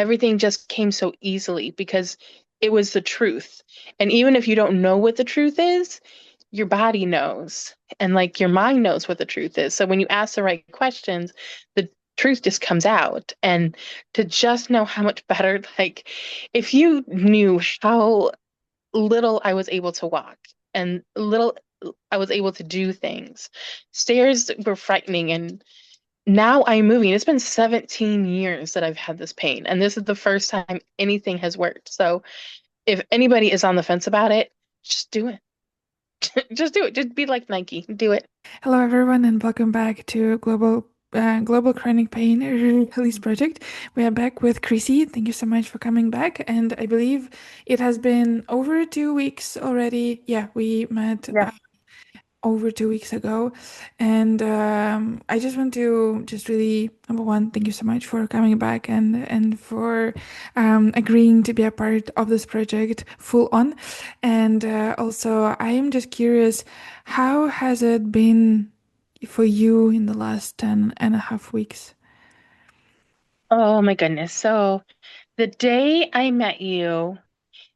everything just came so easily because it was the truth. And even if you don't know what the truth is, your body knows and like your mind knows what the truth is. So when you ask the right questions, the truth just comes out. And to just know how much better, like if you knew how little I was able to walk and little I was able to do things, stairs were frightening and now I'm moving. It's been 17 years that I've had this pain, and this is the first time anything has worked. So if anybody is on the fence about it, just do it. Just do it. Just be like Nike. Do it. Hello, everyone, and welcome back to Global Chronic Pain Release Project. We are back with Krisi. Thank you so much for coming back. And I believe it has been over 2 weeks already. Yeah, we met Yeah. over 2 weeks ago. And I just want to just really, number one, thank you so much for coming back and for agreeing to be a part of this project full on. And also, I am just curious, how has it been for you in the last 10.5 weeks? Oh my goodness. So the day I met you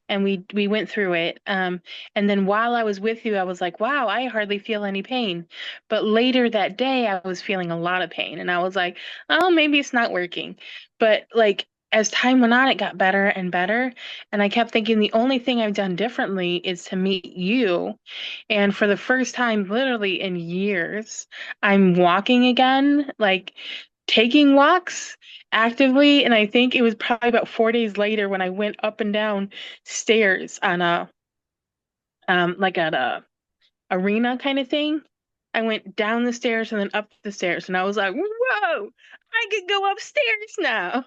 and we went through it, and then while I was with you, I was like, wow, I hardly feel any pain. But later that day, I was feeling a lot of pain, and I was like, oh, maybe it's not working. But like as time went on, it got better and better, and I kept thinking the only thing I've done differently is to meet you. And for the first time, literally in years, I'm walking again, like taking walks actively. And I think it was probably about 4 days later when I went up and down stairs on a like at a arena kind of thing. I went down the stairs and then up the stairs, and I was like, "Whoa! I could go upstairs now."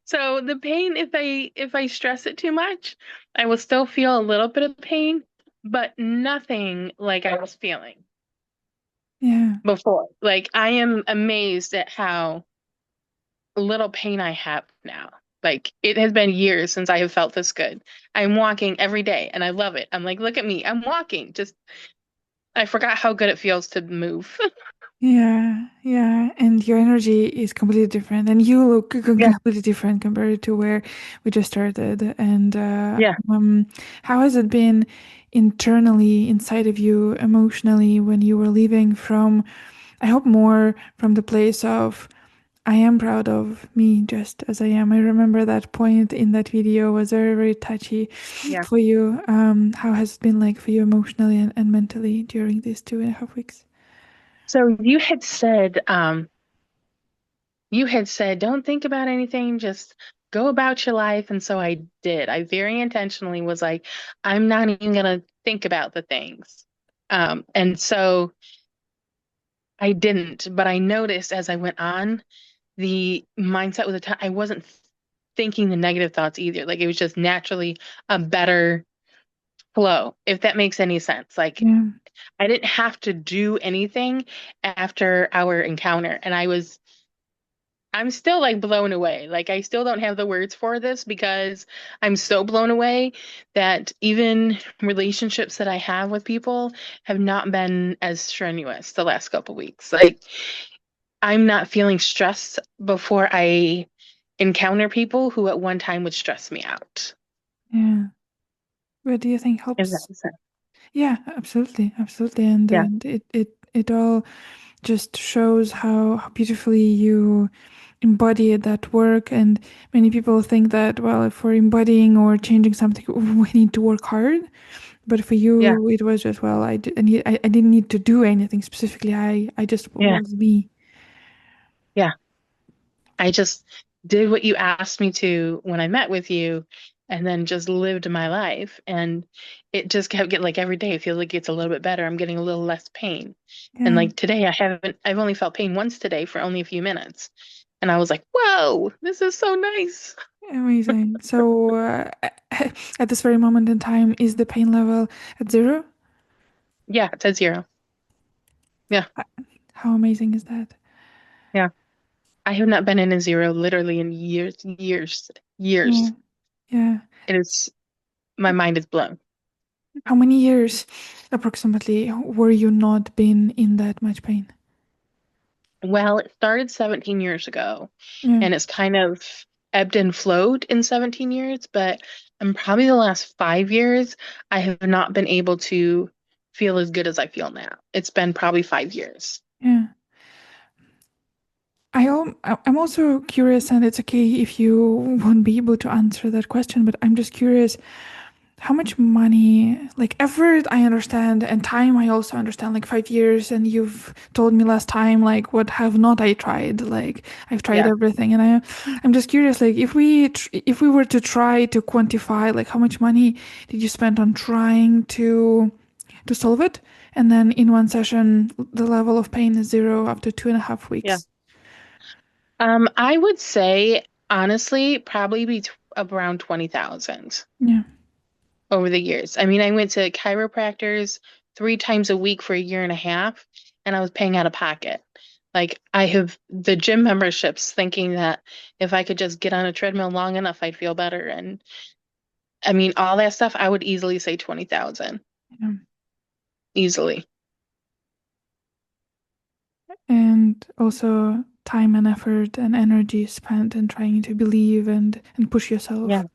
So the pain, if I stress it too much, I will still feel a little bit of pain, but nothing like I was feeling Yeah. before. Like I am amazed at how little pain I have now. Like it has been years since I have felt this good. I'm walking every day and I love it. I'm like, look at me. I'm walking. Just I forgot how good it feels to move. Yeah, yeah, and your energy is completely different, and you look Yeah. completely different compared to where we just started. And Yeah. how has it been internally inside of you, emotionally, when you were leaving from, I hope more from the place of, I am proud of me just as I am. I remember that point in that video was very, very touchy Yeah. for you. How has it been like for you emotionally and mentally during these 2.5 weeks? So you had said, don't think about anything, just go about your life. And so I did. I very intentionally was like, I'm not even gonna think about the things. And so I didn't, but I noticed as I went on, the mindset was I wasn't thinking the negative thoughts either. Like it was just naturally a better flow, if that makes any sense. Like Yeah. I didn't have to do anything after our encounter. And I'm still like blown away. Like I still don't have the words for this because I'm so blown away that even relationships that I have with people have not been as strenuous the last couple weeks. Like I'm not feeling stressed before I encounter people who at one time would stress me out. Yeah. What do you think Is that helps? the sense? Yeah, absolutely, absolutely, and Yeah, it all just shows how beautifully you embody that work. And many people think that, well, if we're embodying or changing something, we need to work hard. But for yeah, you, it was just, well, I didn't need to do anything specifically. I just yeah, was me. yeah. I just did what you asked me to when I met with you and then just lived my life. And it just kept getting like every day, it feels like it gets a little bit better. I'm getting a little less pain. And Yeah, like today, I've only felt pain once today for only a few minutes. And I was like, whoa, this is so nice. amazing. So at this very moment in time, is the pain level at zero? Yeah, it's at zero. Yeah, How amazing is that? yeah. I have not been in a zero literally in years, years, Yeah, years. yeah. It is, my mind is blown. How many years approximately were you not been in that much pain? Well, it started 17 years ago, Yeah, and it's kind of ebbed and flowed in 17 years, but in probably the last 5 years, I have not been able to feel as good as I feel now. It's been probably 5 years. Yeah. I'm also curious, and it's okay if you won't be able to answer that question, but I'm just curious how much money, like effort, I understand, and time, I also understand, like 5 years. And you've told me last time, like, what have not I tried? Like, I've tried Yeah, everything, and I'm just curious, like, if we were to try to quantify, like, how much money did you spend on trying to solve it, and then in one session, the level of pain is zero after 2.5 weeks. yeah. I would say honestly, probably be around 20,000 Yeah, over the years. I mean, I went to chiropractors 3 times a week for a year and a half, and I was paying out of pocket. Like I have the gym memberships thinking that if I could just get on a treadmill long enough, I'd feel better. And I mean, all that stuff, I would easily say 20,000. yeah. Easily. And also time and effort and energy spent in trying to believe and push Yeah, yourself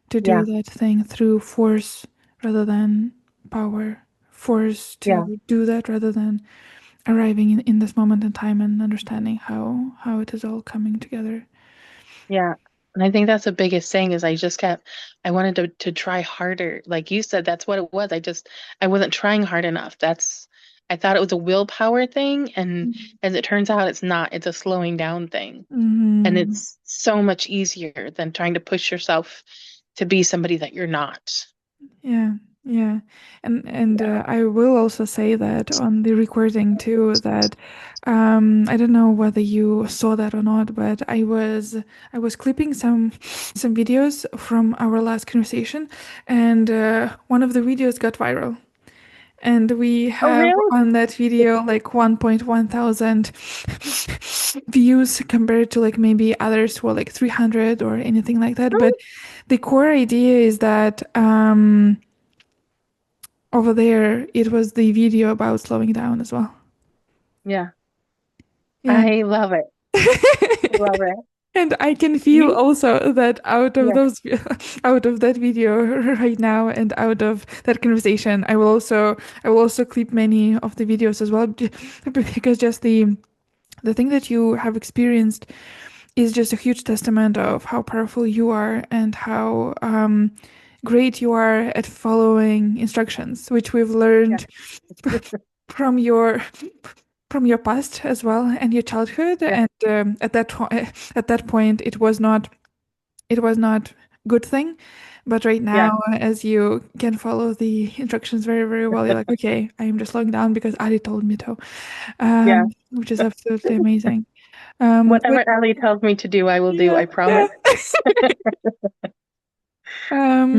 to do yeah, that thing through force rather than power. Force yeah. to do that rather than arriving in this moment in time and understanding how it is all coming together. Yeah. And I think that's the biggest thing is I wanted to try harder. Like you said, that's what it was. I wasn't trying hard enough. I thought it was a willpower thing. And as it turns out, it's not. It's a slowing down thing. And Mm-hmm. it's so much easier than trying to push yourself to be somebody that you're not. Yeah, yeah. And Yeah. I will also say that on the recording too, that I don't know whether you saw that or not, but I was clipping some videos from our last conversation, and one of the videos got viral. And we Oh, have really? on that video like 1.1 thousand views compared to like maybe others who are like 300 or anything like that. But Really? the core idea is that over there, it was the video about slowing down as well. Yeah. Yeah. I love it. I love it. And I can feel You, also that out of yeah, those, out of that video right now, and out of that conversation, I will also clip many of the videos as well, because just the thing that you have experienced is just a huge testament of how powerful you are and how great you are at following instructions, which we've yeah, learned from your past as well and your childhood. yeah, And at that point, it was not good thing. But right yeah, now, as you can follow the instructions very, very well, you're like, okay, I am just slowing down because Ali told me to, yeah. which is absolutely amazing. What, Whatever Ellie tells me to do, I will do, yeah, I promise. yeah.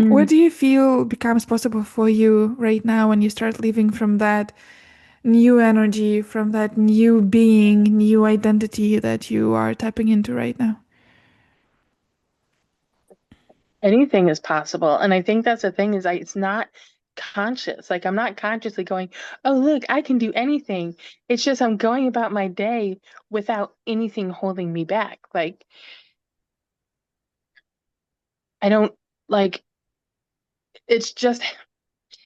What Mm. do you feel becomes possible for you right now when you start living from that new energy, from that new being, new identity that you are tapping into right now? Anything is possible. And I think that's the thing is it's not conscious. Like I'm not consciously going, oh, look, I can do anything. It's just I'm going about my day without anything holding me back. Like I don't like it's just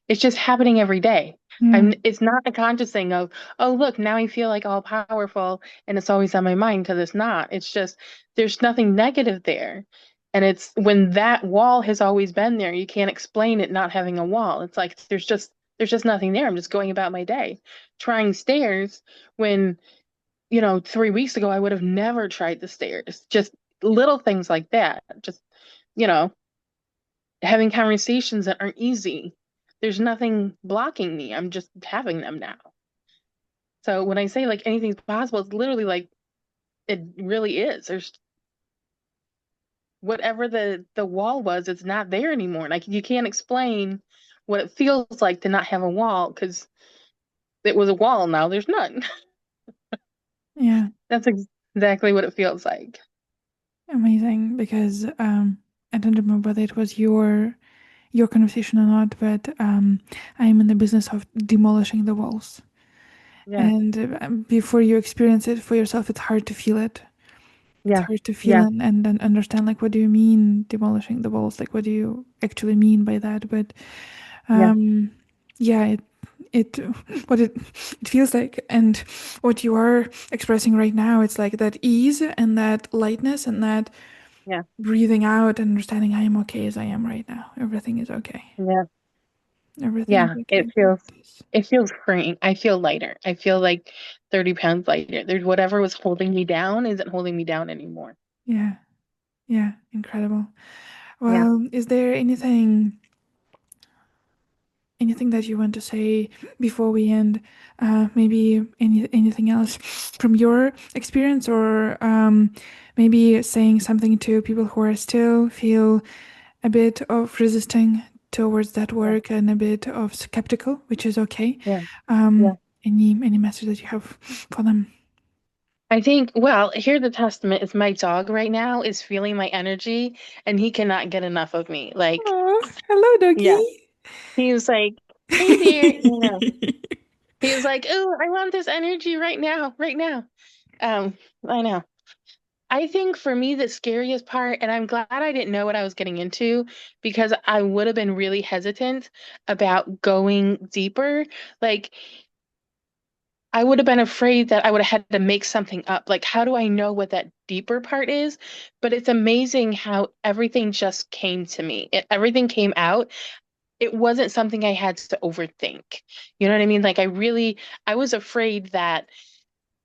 It's just happening every day. Yeah, It's not a conscious thing of, oh, look, now I feel like all powerful and it's always on my mind because it's not. It's just there's nothing negative there. And it's when that wall has always been there, you can't explain it not having a wall. It's like there's just nothing there. I'm just going about my day. Trying stairs when, 3 weeks ago I would have never tried the stairs. Just little things like that. Just, you know having conversations that aren't easy. There's nothing blocking me. I'm just having them now. So when I say like anything's possible, it's literally like it really is. There's whatever the wall was, it's not there anymore. Like you can't explain what it feels like to not have a wall because it was a wall. Now there's none. yeah, That's exactly what it feels like. amazing. Because I don't remember whether it was your conversation or not, but I'm in the business of demolishing the walls. Yeah. And before you experience it for yourself, it's hard to feel it. it's Yeah. hard to feel Yeah. and then understand like what do you mean demolishing the walls? Like what do you actually mean by that? But Yeah. um yeah, it what it feels like and what you are expressing right now, it's like that ease and that lightness and that Yeah. breathing out and understanding I am okay as I am right now. Everything is okay. Yeah. Everything is Yeah. okay. It feels freeing. I feel lighter. I feel like 30 pounds lighter. There's whatever was holding me down isn't holding me down anymore. Yeah. Yeah. Incredible. Yeah. Well, is there anything that you want to say before we end? Maybe anything else from your experience, or maybe saying something to people who are still feel a bit of resisting towards that Yeah. work and a bit of skeptical, which is okay. Yeah. Yeah. Um, any message that you have for them? I think, well, here the testament is my dog right now is feeling my energy and he cannot get enough of me. Like, Oh, hello, yeah, doggy. he was like, hey there, he was like, oh, I want this energy right now, right now. Um, I know. I think for me, the scariest part, and I'm glad I didn't know what I was getting into because I would have been really hesitant about going deeper. Like, I would have been afraid that I would have had to make something up. Like, how do I know what that deeper part is? But it's amazing how everything just came to me. Everything came out. It wasn't something I had to overthink. You know what I mean? Like, I was afraid that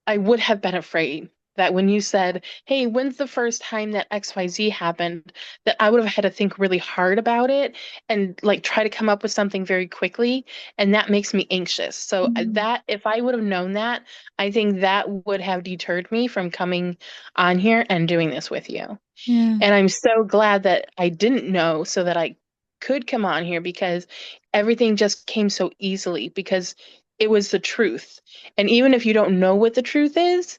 I would have been afraid that when you said, hey, when's the first time that XYZ happened, that I would have had to think really hard about it and like try to come up with something very quickly. And that makes me anxious. So Mhm. that if I would have known that, I think that would have deterred me from coming on here and doing this with you. Yeah. And I'm so glad that I didn't know so that I could come on here because everything just came so easily because it was the truth. And even if you don't know what the truth is,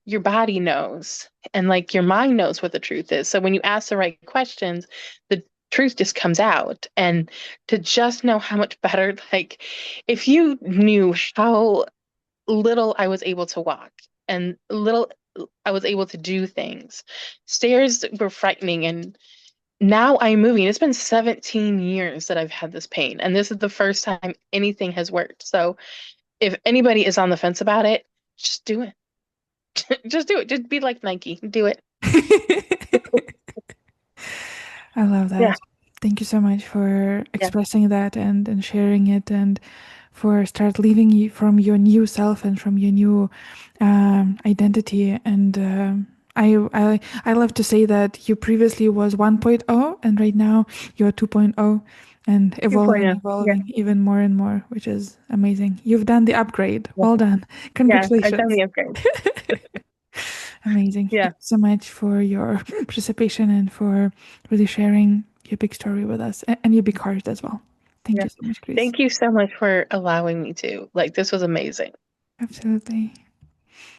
your body knows and like your mind knows what the truth is. So when you ask the right questions, the truth just comes out. And to just know how much better, like if you knew how little I was able to walk and little I was able to do things. Stairs were frightening and now I'm moving. It's been 17 years that I've had this pain, and this is the first time anything has worked. So if anybody is on the fence about it, just do it. Just do it. Just be like Nike. Do it. I love Yeah, that. Thank you so much for yeah, expressing that and sharing it and for start living from your new self and from your new identity. And I love to say that you previously was 1.0 and right now you're 2.0 and 2.0. Yeah, evolving even more and more, which is amazing. You've done the upgrade. yeah, Well done. yeah. I've done Congratulations. the upgrade. Amazing. Yeah, Thank you so much for your participation and for really sharing your big story with us and your big heart as well. Thank yeah. you so much, Chris. Thank you so much for allowing me to. Like, this was amazing. Absolutely.